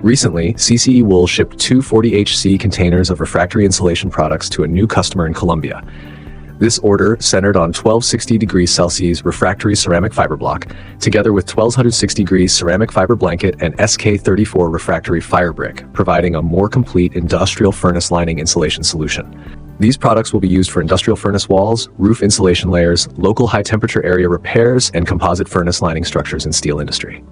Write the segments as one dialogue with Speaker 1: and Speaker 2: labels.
Speaker 1: Recently, CCEWOOL shipped 2 40HC containers of refractory insulation products to a new customer in Colombia. This order centered on 1260 degrees Celsius refractory ceramic fiber block, together with 1260 degrees ceramic fiber blanket and SK34 refractory fire brick, providing a more complete industrial furnace lining insulation solution. These products will be used for industrial furnace walls, roof insulation layers, local high-temperature area repairs, and composite furnace lining structures in steel industry.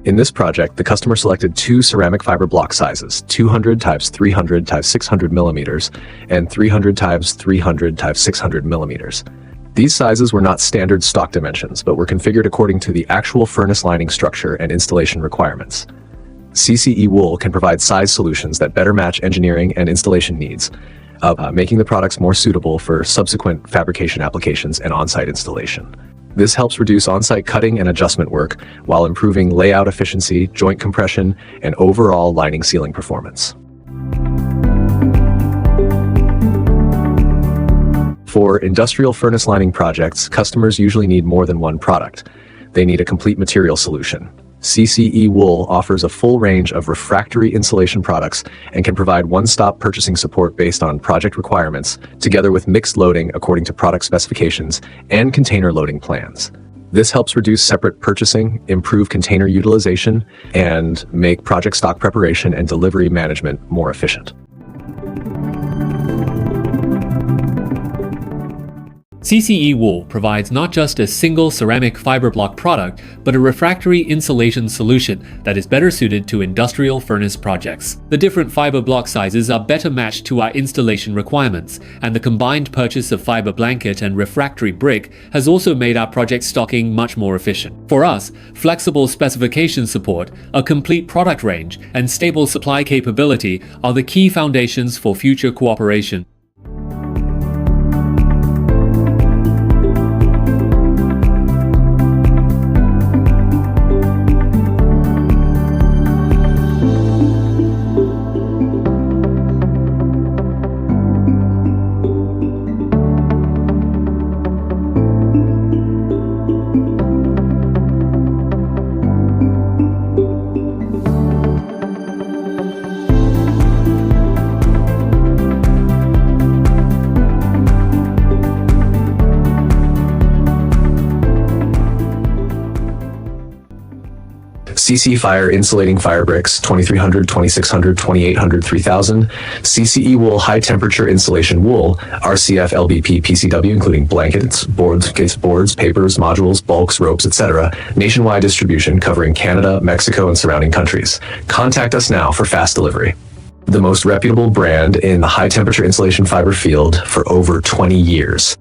Speaker 1: In this project, the customer selected 2 ceramic fiber block sizes, 200 x 300 x 600 millimeters and 300 x 300 x 600 millimeters. These sizes were not standard stock dimensions, but were configured according to the actual furnace lining structure and installation requirements. CCEWOOL can provide size solutions that better match engineering and installation needs, making the products more suitable for subsequent fabrication applications and on-site installation. This helps reduce on-site cutting and adjustment work while improving layout efficiency, joint compression, and overall lining sealing performance. For industrial furnace lining projects, customers usually need more than one product. They need a complete material solution. CCEWOOL offers a full range of refractory insulation products and can provide one-stop purchasing support based on project requirements, together with mixed loading according to product specifications and container loading plans. This helps reduce separate purchasing, improve container utilization, and make project stock preparation and delivery management more efficient.
Speaker 2: CCEWOOL provides not just a single ceramic fiber block product, but a refractory insulation solution that is better suited to industrial furnace projects. The different fiber block sizes are better matched to our installation requirements, and the combined purchase of fiber blanket and refractory brick has also made our project stocking much more efficient. For us, flexible specification support, a complete product range, and stable supply capability are the key foundations for future cooperation.
Speaker 1: CC Fire Insulating Fire Bricks 2300, 2600, 2800, 3000, CCEWOOL High Temperature Insulation Wool, RCF LBP PCW including blankets, boards, papers, modules, bulks, ropes, etc. Nationwide distribution covering Canada, Mexico, and surrounding countries. Contact us now for fast delivery. The most reputable brand in the high temperature insulation fiber field for over 20 years.